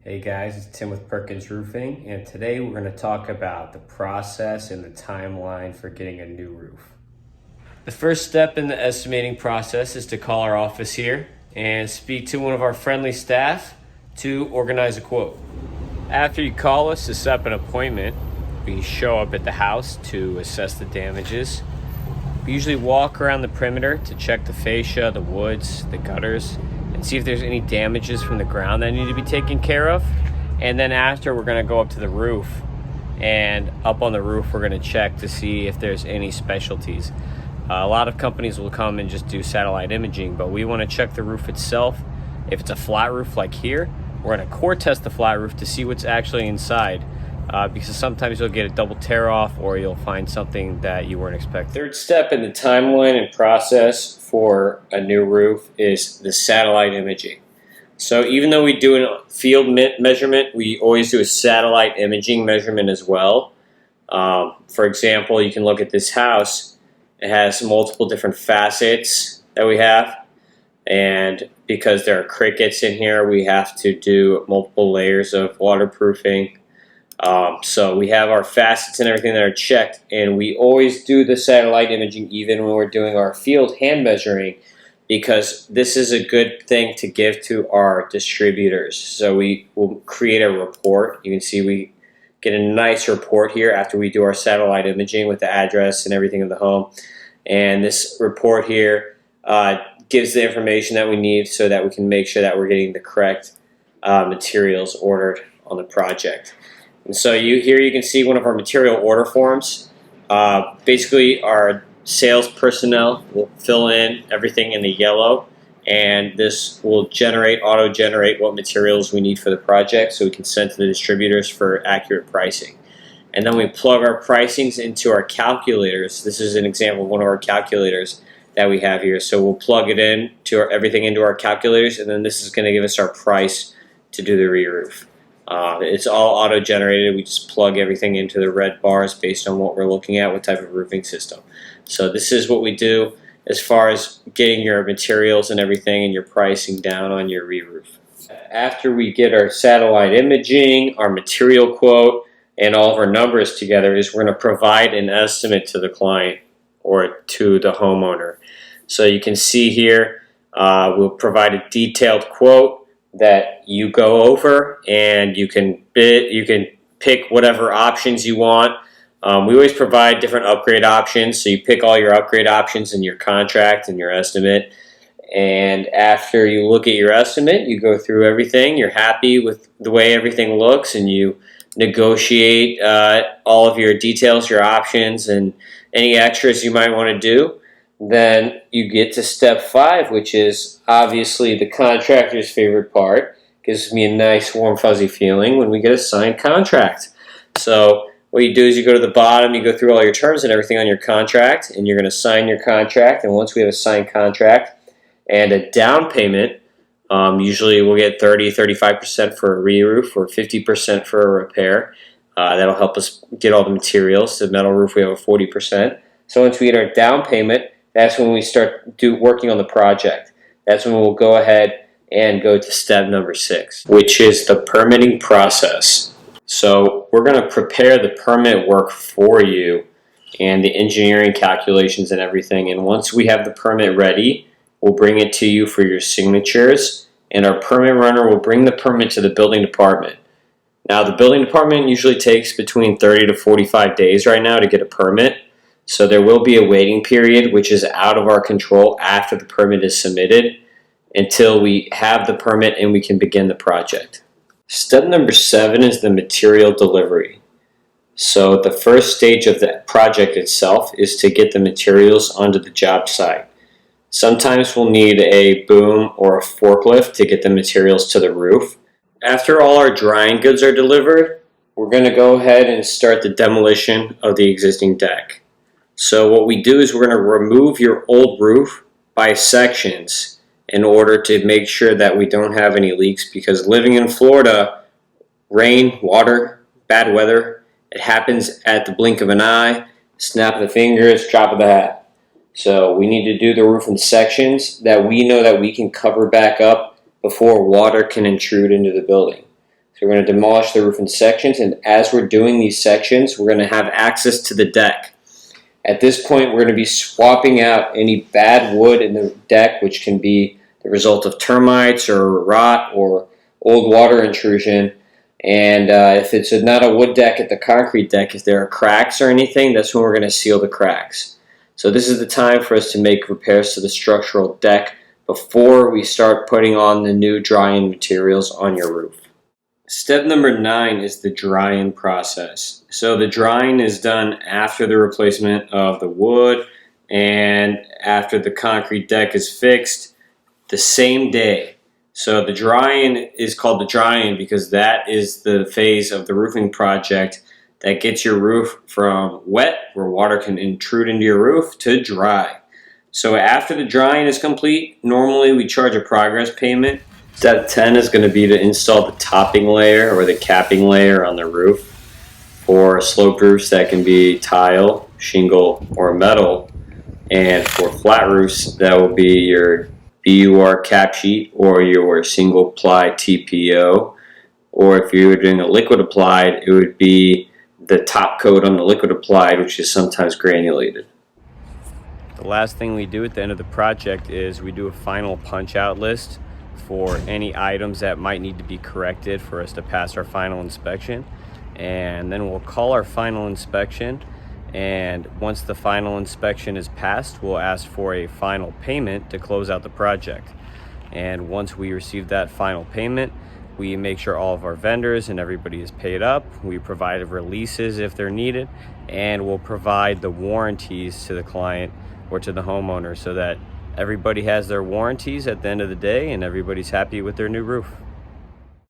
Hey guys, it's Tim with Perkins Roofing, and today we're going to talk about the process and the timeline for getting a new roof. The first step in the estimating process is to call our office here and speak to one of our friendly staff to organize a quote. After you call us to set up an appointment, we show up at the house to assess the damages. We usually walk around the perimeter to check the fascia, the woods, the gutters, and see if there's any damages from the ground that need to be taken care of. And then after, we're going to go up to the roof, and up on the roof we're going to check to see if there's any specialties. A lot of companies will come and just do satellite imaging, but we want to check the roof itself. If it's a flat roof like here, we're going to core test the flat roof to see what's actually inside, because sometimes you'll get a double tear off or you'll find something that you weren't expecting. Third step in the timeline and process for a new roof is the satellite imaging. So even though we do a field measurement, we always do a satellite imaging measurement as well. For example, you can look at this house. It has multiple different facets that we have, and because there are crickets in here, we have to do multiple layers of waterproofing. So we have our facets and everything that are checked, and we always do the satellite imaging even when we're doing our field hand measuring, because this is a good thing to give to our distributors. So we will create a report. You can see we get a nice report here after we do our satellite imaging with the address and everything of the home. And this report here gives the information that we need so that we can make sure that we're getting the correct materials ordered on the project. And so here you can see one of our material order forms. Basically, our sales personnel will fill in everything in the yellow, and this will auto-generate what materials we need for the project so we can send to the distributors for accurate pricing. And then we plug our pricings into our calculators. This is an example of one of our calculators that we have here. So we'll plug it in to everything into our calculators, and then this is going to give us our price to do the re-roof. It's all auto-generated. We just plug everything into the red bars based on what we're looking at, what type of roofing system. So this is what we do as far as getting your materials and everything and your pricing down on your re-roof. After we get our satellite imaging, our material quote, and all of our numbers together, is we're going to provide an estimate to the client or to the homeowner. So you can see here, we'll provide a detailed quote that you go over, and you can pick whatever options you want. We always provide different upgrade options, so you pick all your upgrade options in your contract and your estimate. And after you look at your estimate, you go through everything, you're happy with the way everything looks, and you negotiate all of your details, your options, and any extras you might want to do. Then you get to step 5, which is obviously the contractor's favorite part. Gives me a nice warm fuzzy feeling when we get a signed contract. So what you do is you go to the bottom, you go through all your terms and everything on your contract, and you're going to sign your contract. And once we have a signed contract and a down payment, usually we'll get 30-35% for a re-roof or 50% for a repair. That'll help us get all the materials. The metal roof, we have a 40%. So once we get our down payment, that's when we start working on the project. That's when we'll go ahead and go to step number 6, which is the permitting process. So we're going to prepare the permit work for you and the engineering calculations and everything. And once we have the permit ready, we'll bring it to you for your signatures, and our permit runner will bring the permit to the building department. Now, the building department usually takes between 30 to 45 days right now to get a permit. So there will be a waiting period, which is out of our control after the permit is submitted, until we have the permit and we can begin the project. Step number 7 is the material delivery. So the first stage of the project itself is to get the materials onto the job site. Sometimes we'll need a boom or a forklift to get the materials to the roof. After all our drying goods are delivered, we're going to go ahead and start the demolition of the existing deck. So what we do is we're going to remove your old roof by sections in order to make sure that we don't have any leaks, because living in Florida, rain, water, bad weather, it happens at the blink of an eye, snap of the fingers, drop of the hat. So we need to do the roof in sections that we know that we can cover back up before water can intrude into the building. So we're going to demolish the roof in sections, and as we're doing these sections, we're going to have access to the deck. At this point, we're going to be swapping out any bad wood in the deck, which can be the result of termites or rot or old water intrusion. And if it's not a wood deck at the concrete deck, if there are cracks or anything, that's when we're going to seal the cracks. So this is the time for us to make repairs to the structural deck before we start putting on the new drying materials on your roof. Step number 9 is the drying process. So the drying is done after the replacement of the wood and after the concrete deck is fixed the same day. So the drying is called the drying because that is the phase of the roofing project that gets your roof from wet, where water can intrude into your roof, to dry. So after the drying is complete, normally we charge a progress payment. Step 10 is going to be to install the topping layer or the capping layer on the roof. For sloped roofs, that can be tile, shingle, or metal. And for flat roofs, that will be your BUR cap sheet or your single ply TPO. Or if you were doing a liquid applied, it would be the top coat on the liquid applied, which is sometimes granulated. The last thing we do at the end of the project is we do a final punch out list for any items that might need to be corrected for us to pass our final inspection. And then we'll call our final inspection, and once the final inspection is passed, we'll ask for a final payment to close out the project. And once we receive that final payment, we make sure all of our vendors and everybody is paid up. We provide releases if they're needed, and we'll provide the warranties to the client or to the homeowner so that everybody has their warranties at the end of the day and everybody's happy with their new roof.